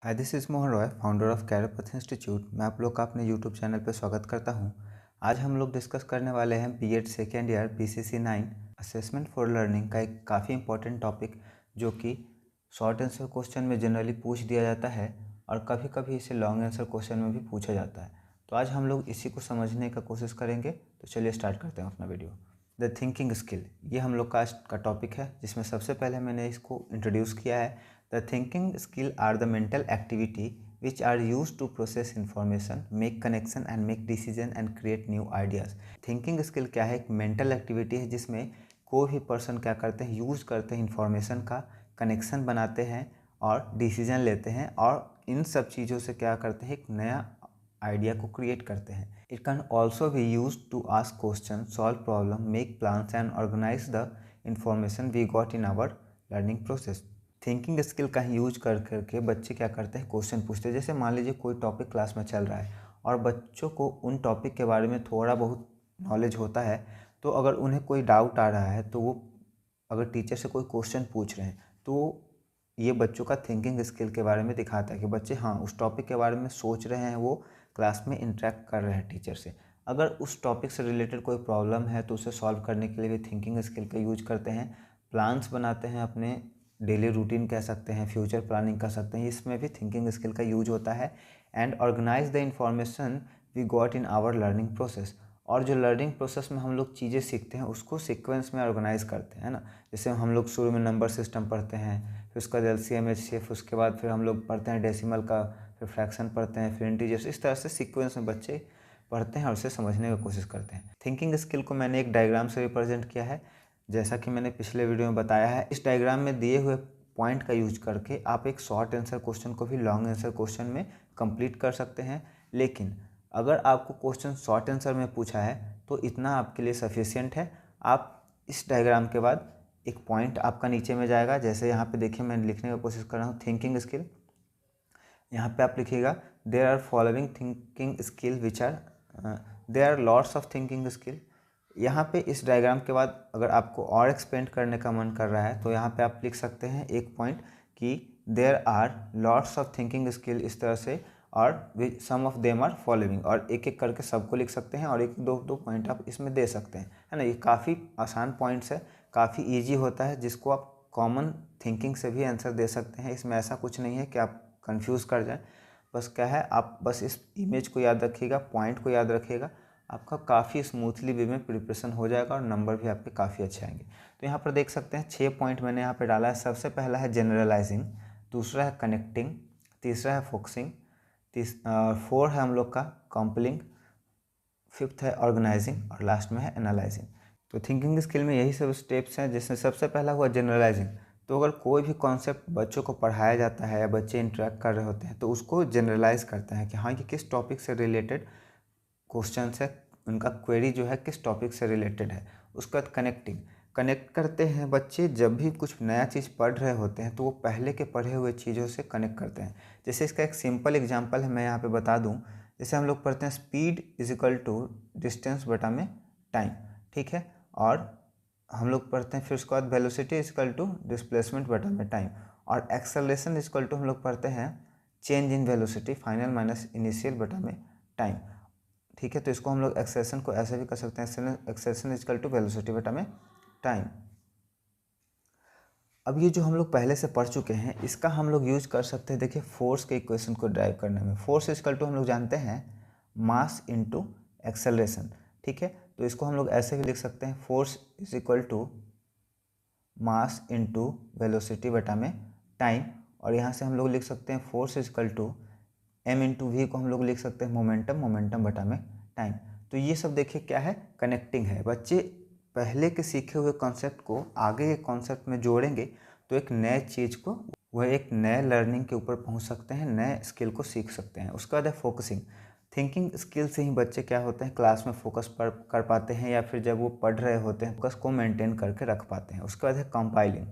Hi, this is Mohan Roy, founder of career path institute. मैं आप लोग का अपने यूट्यूब चैनल पर स्वागत करता हूं। आज हम लोग डिस्कस करने वाले हैं BEd second year PCC 9 assessment for learning का एक काफ़ी इंपॉर्टेंट टॉपिक, जो कि शॉर्ट आंसर क्वेश्चन में जनरली पूछ दिया जाता है और कभी कभी इसे लॉन्ग आंसर क्वेश्चन में भी पूछा जाता है। तो आज हम लोग इसी को समझने का कोशिश करेंगे। तो चलिए स्टार्ट करते हैं अपना वीडियो। द थिंकिंग स्किल, ये हम लोग का टॉपिक है, जिसमें सबसे पहले मैंने इसको इंट्रोड्यूस किया है। The thinking skill are the mental activity which are used to process information, make connection and make decision and create new ideas। Thinking skill क्या है? एक mental activity है जिसमें कोई भी पर्सन क्या करते हैं, यूज करते हैं इंफॉर्मेशन का, कनेक्शन बनाते हैं और डिसीजन लेते हैं, और इन सब चीज़ों से क्या करते हैं, एक नया आइडिया को क्रिएट करते हैं। It can also be use to ask question, solve problem, make plans and organise the information we got in our learning process. Thinking skill का ही यूज कर करके बच्चे क्या करते हैं, क्वेश्चन पूछते हैं। जैसे मान लीजिए कोई टॉपिक क्लास में चल रहा है और बच्चों को उन टॉपिक के बारे में थोड़ा बहुत नॉलेज होता है, तो अगर उन्हें कोई डाउट आ रहा है तो वो अगर टीचर से कोई क्वेश्चन पूछ रहे हैं, तो ये बच्चों का थिंकिंग स्किल के बारे में दिखाता है कि बच्चे हाँ उस टॉपिक के बारे में सोच रहे हैं, वो क्लास में इंटरेक्ट कर रहे हैं टीचर से। अगर उस टॉपिक से रिलेटेड कोई प्रॉब्लम है तो उसे सॉल्व करने के लिए भी थिंकिंग स्किल का यूज करते हैं। प्लान्स बनाते हैं, अपने डेली रूटीन कह सकते हैं, फ्यूचर प्लानिंग कर सकते हैं, इसमें भी थिंकिंग स्किल का यूज होता है। And organise the information we got in our learning process, और जो लर्निंग प्रोसेस में हम लोग चीज़ें सीखते हैं उसको सीक्वेंस में ऑर्गेनाइज करते हैं ना। जैसे हम लोग शुरू में नंबर सिस्टम पढ़ते हैं, फिर उसका एलसीएम एचसीएफ, उसके बाद फिर हम लोग पढ़ते हैं डेसिमल का, फिर फ्रैक्शन पढ़ते हैं, फिर इंटीजर्स। इस तरह से सीक्वेंस में बच्चे पढ़ते हैं और उसे समझने की कोशिश करते हैं। थिंकिंग स्किल को मैंने एक डायग्राम से रिप्रेजेंट किया है, जैसा कि मैंने पिछले वीडियो में बताया है। इस डायग्राम में दिए हुए पॉइंट का यूज करके आप एक शॉर्ट आंसर क्वेश्चन को भी लॉन्ग आंसर क्वेश्चन में कंप्लीट कर सकते हैं। लेकिन अगर आपको क्वेश्चन शॉर्ट आंसर में पूछा है तो इतना आपके लिए सफिशिएंट है। आप इस डायग्राम के बाद एक पॉइंट आपका नीचे में जाएगा, जैसे यहाँ पे देखिए मैं लिखने की कोशिश कर रहा हूँ थिंकिंग स्किल। यहाँ पे आप लिखिएगा there are following thinking skill which are, there are lots of thinking skill. यहाँ पे इस डायग्राम के बाद अगर आपको और एक्सपेंड करने का मन कर रहा है तो यहाँ पे आप लिख सकते हैं एक पॉइंट कि there are lots of thinking skill, इस तरह से, और some of them are following, और एक एक करके सबको लिख सकते हैं और एक दो दो पॉइंट आप इसमें दे सकते हैं, है ना। ये काफ़ी आसान पॉइंट्स है, काफ़ी ईजी होता है, जिसको आप कॉमन थिंकिंग से भी आंसर दे सकते हैं। इसमें ऐसा कुछ नहीं है कि आप कंफ्यूज कर जाएं। बस क्या है, आप बस इस इमेज को याद रखिएगा, पॉइंट को याद रखिएगा, आपका काफ़ी स्मूथली वे में प्रिपरेशन हो जाएगा और नंबर भी आपके काफ़ी अच्छे आएंगे। तो यहाँ पर देख सकते हैं 6 पॉइंट मैंने यहाँ पे डाला है। सबसे पहला है जनरलाइजिंग, दूसरा है कनेक्टिंग, तीसरा है फोकसिंग, 4 है हम लोग का कॉम्पलिंग, 5th है ऑर्गेनाइजिंग, और लास्ट में है एनालाइजिंग। तो थिंकिंग स्किल में यही सब स्टेप्स हैं, जिसमें सबसे पहला हुआ जनरलाइजिंग। तो अगर कोई भी कॉन्सेप्ट बच्चों को पढ़ाया जाता है या बच्चे इंटरेक्ट कर रहे होते हैं तो उसको जनरलाइज करते हैं कि हाँ, ये किस टॉपिक से रिलेटेड क्वेश्चन है, उनका क्वेरी जो है किस टॉपिक से रिलेटेड है। उसके बाद कनेक्टिंग, कनेक्ट करते हैं बच्चे जब भी कुछ नया चीज़ पढ़ रहे होते हैं तो वो पहले के पढ़े हुए चीज़ों से कनेक्ट करते हैं। जैसे इसका एक सिंपल एग्जांपल है, मैं यहाँ पे बता दूँ। जैसे हम लोग पढ़ते हैं speed is equal to distance बटा में टाइम, ठीक है। और हम लोग पढ़ते हैं फिर उसके बाद velocity is equal to displacement बटा में टाइम, और एक्सेलरेशन इज इक्वल टू हम लोग पढ़ते हैं change in velocity final minus initial बटा में टाइम, ठीक है। तो इसको हम लोग एक्सेलेरेशन को ऐसे भी कर सकते हैं, acceleration is equal to velocity बटा में टाइम। अब ये जो हम लोग पहले से पढ़ चुके हैं, इसका हम लोग यूज कर सकते हैं। देखिए फोर्स के इक्वेशन को ड्राइव करने में, फोर्स इज इक्वल टू हम लोग जानते हैं मास इनटू एक्सेलरेशन, ठीक है। तो इसको हम लोग ऐसे भी लिख सकते हैं, force is equal to mass into velocity बटा में टाइम, और यहाँ से हम लोग लिख सकते हैं force is equal to M into V को हम लोग लिख सकते हैं मोमेंटम, मोमेंटम बटा में टाइम। तो ये सब देखिए क्या है, कनेक्टिंग है। बच्चे पहले के सीखे हुए कॉन्सेप्ट को आगे के कॉन्सेप्ट में जोड़ेंगे तो एक नए चीज़ को, वह एक नए लर्निंग के ऊपर पहुंच सकते हैं, नए स्किल को सीख सकते हैं। उसके बाद है फोकसिंग। थिंकिंग स्किल से ही बच्चे क्या होते हैं, क्लास में फोकस कर पाते हैं, या फिर जब वो पढ़ रहे होते हैं फोकस को मेंटेन करके रख पाते हैं। उसके बाद है कंपाइलिंग,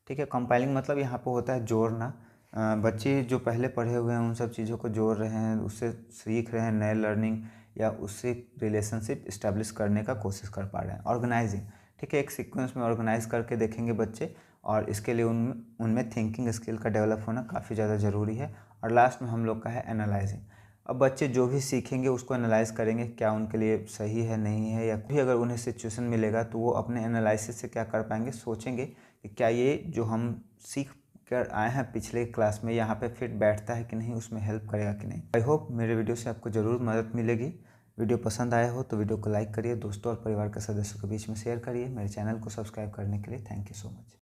ठीक है। कंपाइलिंग मतलब यहाँ पर होता है जोड़ना। बच्चे जो पहले पढ़े हुए हैं उन सब चीज़ों को जोड़ रहे हैं, उससे सीख रहे हैं नए लर्निंग, या उससे रिलेशनशिप इस्टेब्लिश करने का कोशिश कर पा रहे हैं। ऑर्गेनाइजिंग, ठीक है, एक सीक्वेंस में ऑर्गेनाइज करके देखेंगे बच्चे, और इसके लिए उनमें थिंकिंग स्किल का डेवलप होना काफ़ी ज़्यादा ज़रूरी है। और लास्ट में हम लोग का है एनालाइजिंग। अब बच्चे जो भी सीखेंगे उसको एनालाइज करेंगे, क्या उनके लिए सही है नहीं है, या भी अगर उन्हें सिचुएशन मिलेगा तो वो अपने एनालिसिस से क्या कर पाएंगे, सोचेंगे कि क्या ये जो हम सीख कर आए हैं पिछले क्लास में यहाँ पे फिट बैठता है कि नहीं, उसमें हेल्प करेगा कि नहीं। आई होप मेरे वीडियो से आपको ज़रूर मदद मिलेगी। वीडियो पसंद आया हो तो वीडियो को लाइक करिए, दोस्तों और परिवार के सदस्यों के बीच में शेयर करिए। मेरे चैनल को सब्सक्राइब करने के लिए थैंक यू सो मच।